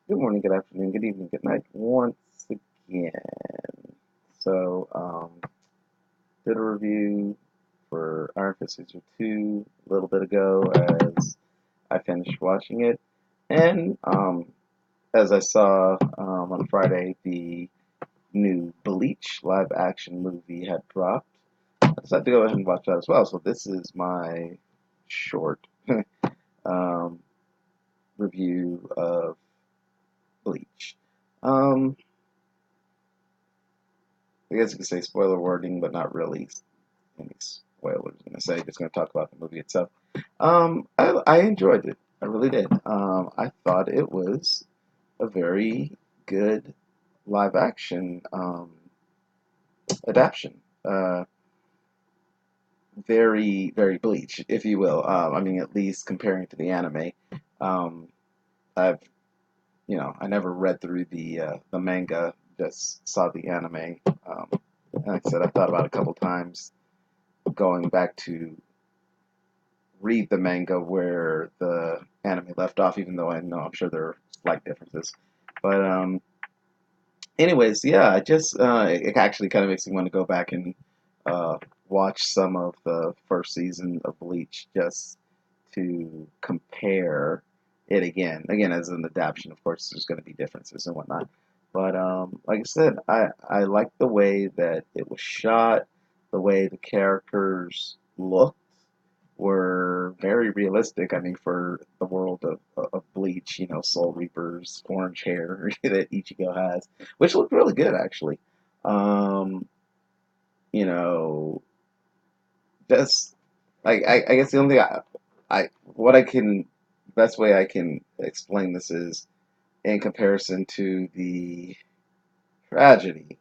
Good morning, good afternoon, good evening, good night once again. Did a review for Iron Fist Season 2 a little bit ago as I finished watching it. And as I saw on Friday, the new Bleach live action movie had dropped. I decided to go ahead and watch that as well. So this is my short um, review of Bleach. Um, I guess you could say spoiler warning, but not really any spoilers. I'm gonna say just gonna talk about the movie itself. I enjoyed it. I really did. I thought it was a very good live action adaptation. Very Bleach, if you will. I mean, at least comparing to the anime. Um, I've I never read through the manga, just saw the anime. Like I said, I thought about it a couple times going back to read the manga where the anime left off, even though I know I'm sure there are slight differences. But anyways, yeah, it actually kind of makes me want to go back and uh, watch some of the first season of Bleach just to compare it again. Again, as an adaptation, of course, there's going to be differences and whatnot. But like I said, I like the way that it was shot, the way the characters looked were very realistic. I mean, for the world of Bleach, Soul Reaper's orange hair that Ichigo has, which looked really good actually. Um, you know, just I guess the only thing I what I can best way I can explain this is in comparison to the tragedy,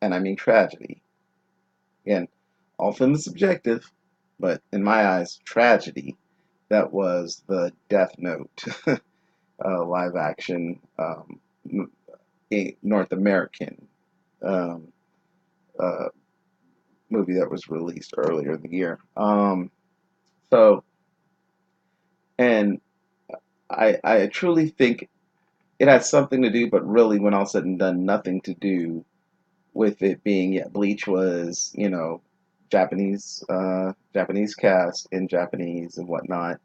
and I mean tragedy. Again, all film is subjective, but in my eyes, tragedy. That was the Death Note live action North American um, uh, movie that was released earlier in the year. So, and I truly think it had something to do, but really, when all said and done, nothing to do with it being, yeah, Bleach was, Japanese cast in Japanese and whatnot,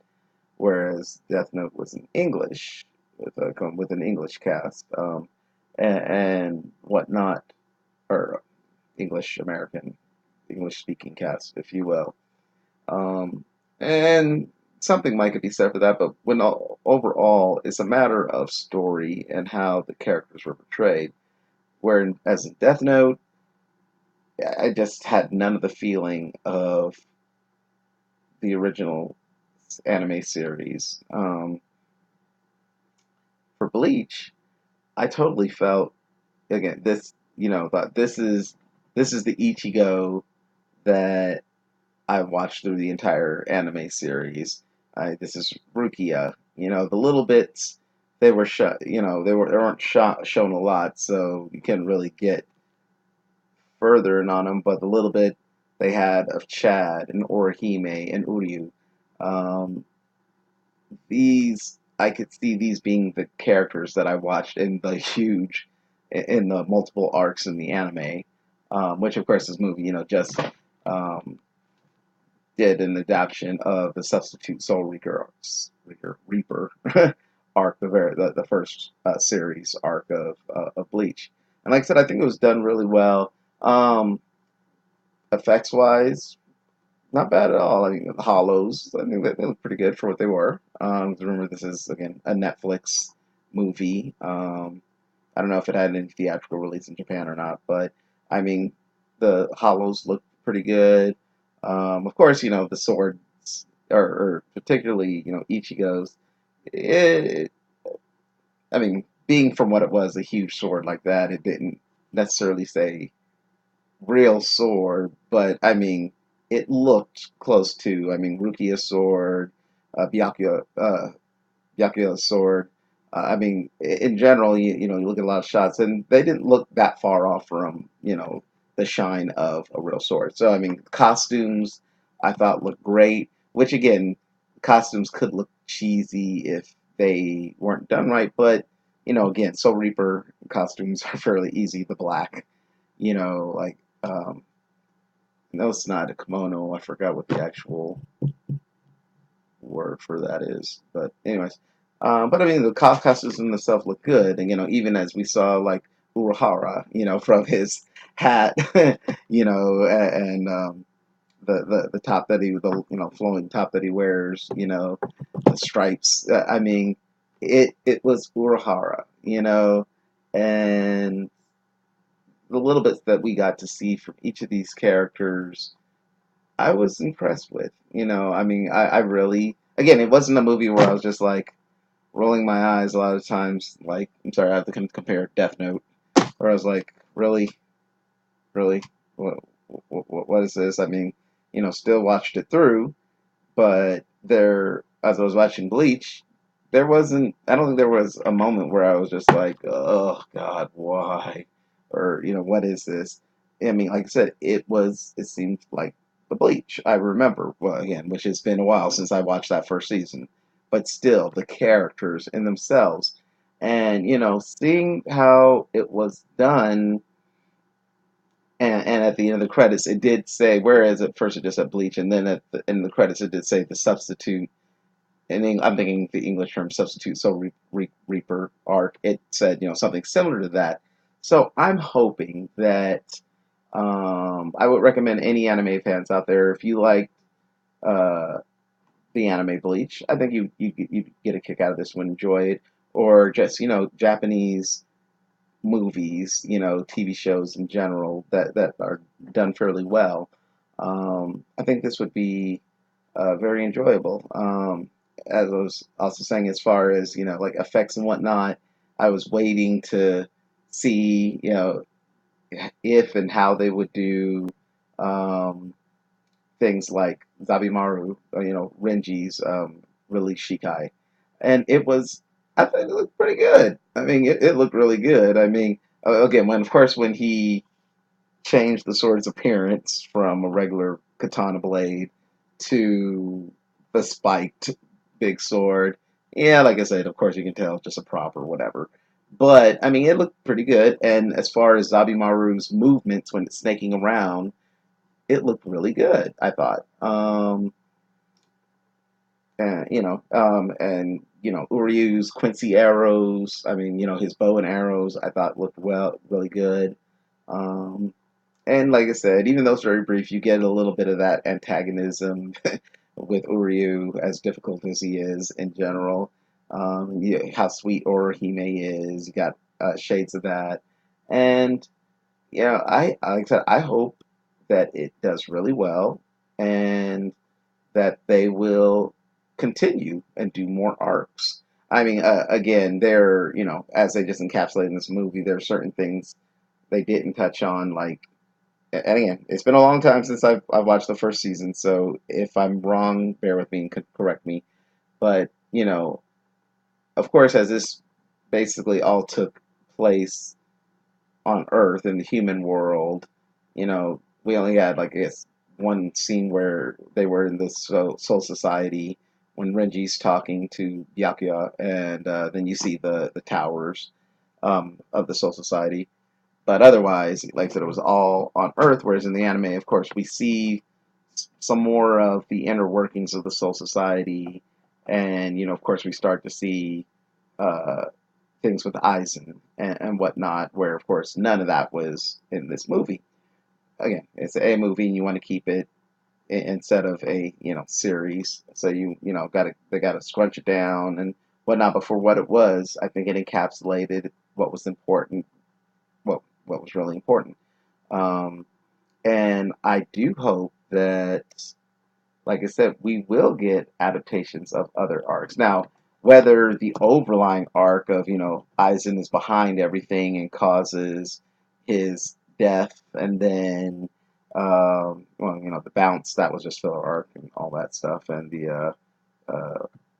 whereas Death Note was in English with an English cast and whatnot, or English American, English speaking cast, if you will. Um, and something might could be said for that, but overall, it's a matter of story and how the characters were portrayed. Where as in Death Note, I just had none of the feeling of the original anime series. For Bleach, I totally felt again thought this is the Ichigo that I watched through the entire anime series. This is Rukia. The little bits they were they weren't shown a lot, so you couldn't really get further on them. But the little bit they had of Chad and Orihime and Uryu, um, these I could see these being the characters that I watched in the multiple arcs in the anime, which of course this movie just um, did an adaptation of the Substitute Soul Reaper arc, the first series arc of Bleach. And like I said, I think it was done really well. Effects wise, not bad at all. I mean, the hollows, I think they look pretty good for what they were. Remember, this is again a Netflix movie. I don't know if it had any theatrical release in Japan or not, but I mean, the hollows look pretty good. Of course, the swords, or particularly, Ichigo's. It, I mean, being from what it was, a huge sword like that, it didn't necessarily say real sword, but I mean, it looked close to. I mean, Rukia's sword, Byakuya's sword. I mean, in general, you look at a lot of shots, and they didn't look that far off from the shine of a real sword. So I mean, costumes I thought looked great. Which again, costumes could look cheesy if they weren't done right, but again, Soul Reaper costumes are fairly easy. The black, like no, it's not a kimono. I forgot what the actual word for that is. But anyways, but I mean the costumes in themselves look good, and even as we saw like Urahara, from his hat, and the top that the flowing top that he wears, the stripes. I mean, it was Urahara, and the little bits that we got to see from each of these characters I was impressed with. I mean, I really, again, it wasn't a movie where I was just like rolling my eyes a lot of times. Like, I'm sorry, I have to compare Death Note, where I was like, really, really, what, what is this? I mean, still watched it through, but as I was watching Bleach, I don't think there was a moment where I was just like, oh God, why? Or, what is this? I mean, like I said, it seemed like the Bleach I remember, well, again, which has been a while since I watched that first season, but still, the characters in themselves. And, seeing how it was done, and at the end of the credits, it did say, whereas at first it just said Bleach, and then in the credits it did say the substitute, and I'm thinking the English term substitute, so Reaper arc, it said, something similar to that. So I'm hoping that I would recommend any anime fans out there, if you like uh, the anime Bleach, I think you get a kick out of this one, enjoy it, or just Japanese movies, TV shows in general that are done fairly well. I think this would be very enjoyable. As I was also saying, as far as like effects and whatnot, I was waiting to see if and how they would do um, things like Zabimaru, Renji's release Shikai, and I think it looked pretty good. I mean, it looked really good. I mean, again, when he changed the sword's appearance from a regular katana blade to the spiked big sword. Yeah, like I said, of course you can tell it's just a prop or whatever. But I mean, it looked pretty good. And as far as Zabimaru's movements when it's snaking around, it looked really good, I thought. And Uryu's Quincy arrows. I mean, his bow and arrows, I thought looked really good. Um, and like I said, even though it's very brief, you get a little bit of that antagonism with Uryu, as difficult as he is in general. How sweet Orihime is, you got shades of that. And, like I said, I hope that it does really well and that they will continue and do more arcs. I mean, again, as they just encapsulate in this movie, there are certain things they didn't touch on, like, and again, it's been a long time since I've watched the first season, so if I'm wrong, bear with me and correct me. But of course, as this basically all took place on Earth in the human world, we only had like I guess one scene where they were in the Soul Society when Renji's talking to Byakuya, and then you see the towers of the Soul Society. But otherwise, like I said, it was all on Earth. Whereas in the anime, of course, we see some more of the inner workings of the Soul Society, and of course, we start to see uh, things with Aizen and whatnot. Where, of course, none of that was in this movie. Again, it's a movie, and you want to keep it instead of a series. So they got to scrunch it down and whatnot. But for what it was, I think it encapsulated what was important, what was really important. Um, and I do hope that, like I said, we will get adaptations of other arcs. Now, whether the overlying arc of, Aizen is behind everything and causes his death, and then, well, the bounce, that was just filler arc and all that stuff, and the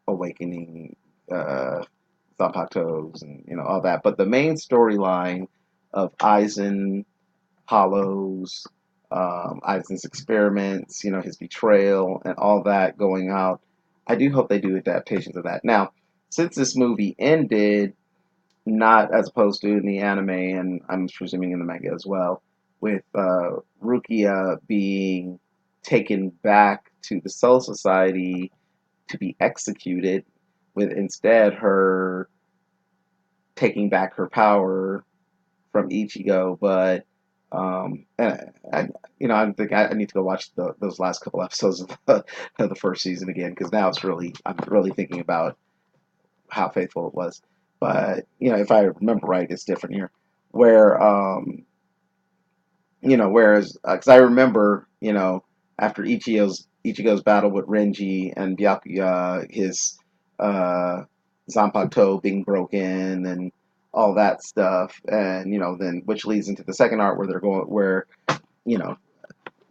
awakening, Zanpakutos, and, all that. But the main storyline of Aizen, Hollows, Isaac's experiments, his betrayal, and all that going out. I do hope they do adaptations of that. Now, since this movie ended, not as opposed to in the anime, and I'm presuming in the manga as well, with Rukia being taken back to the Soul Society to be executed, with instead her taking back her power from Ichigo. But I, I think I need to go watch those last couple episodes of the first season again, because now I'm really thinking about how faithful it was. But if I remember right, it's different here. Where whereas because I remember, after Ichigo's battle with Renji and Byakuya, his uh, Zanpakuto being broken and all that stuff, and then which leads into the second art where they're going where you know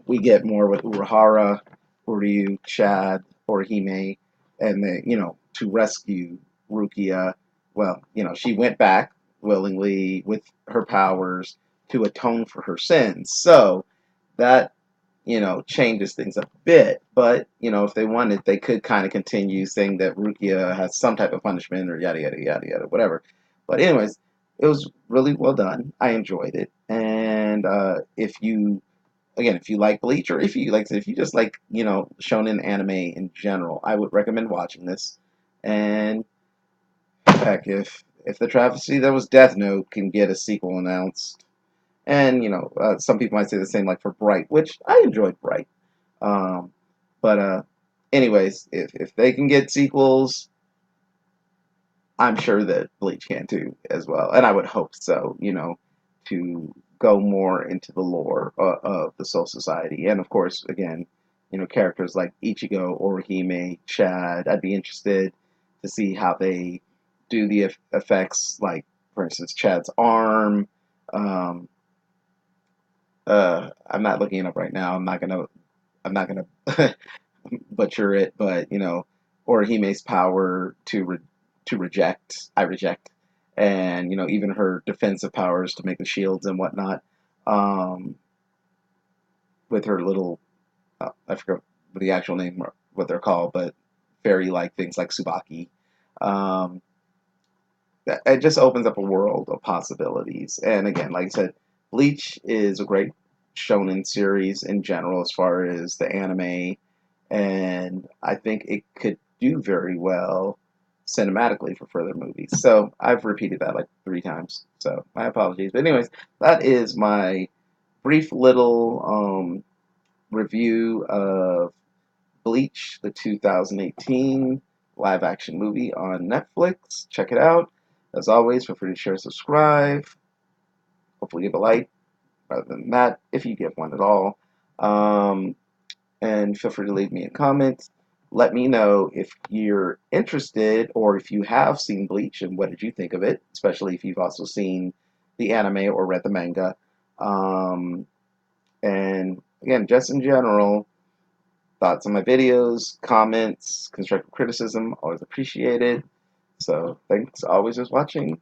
we get more with Urahara, Uryu, Chad, Orihime, and to rescue Rukia. Well, she went back willingly with her powers to atone for her sins. So that changes things a bit. But if they wanted, they could kind of continue saying that Rukia has some type of punishment or yada yada yada yada whatever. But anyways, it was really well done. I enjoyed it, and if you like Bleach, or if you just like shonen anime in general, I would recommend watching this. And heck, if the travesty that was Death Note can get a sequel announced, and some people might say the same like for Bright, which I enjoyed Bright. Um, but anyways, if they can get sequels, I'm sure that Bleach can too as well, and I would hope so. To go more into the lore of the Soul Society, and of course, again, characters like Ichigo, Orihime, Chad. I'd be interested to see how they do the effects, like for instance, Chad's arm. Um, I'm not looking it up right now. I'm not gonna butcher it, but Orihime's power to reject, I reject, and even her defensive powers to make the shields and whatnot, um, with her little I forget what the actual name or what they're called, but fairy-like things like Tsubaki. Um, it just opens up a world of possibilities. And again, like I said, Bleach is a great shonen series in general as far as the anime, and I think it could do very well cinematically for further movies. So I've repeated that like 3 times. So my apologies. But anyways, that is my brief little review of Bleach, the 2018 live action movie on Netflix. Check it out. As always, feel free to share, subscribe, hopefully give a like. Rather than that, if you give one at all. Um, and feel free to leave me a comment. Let me know if you're interested or if you have seen Bleach and what did you think of it, especially if you've also seen the anime or read the manga. Um, and again, just in general, thoughts on my videos, comments, constructive criticism, always appreciated. So thanks always for watching.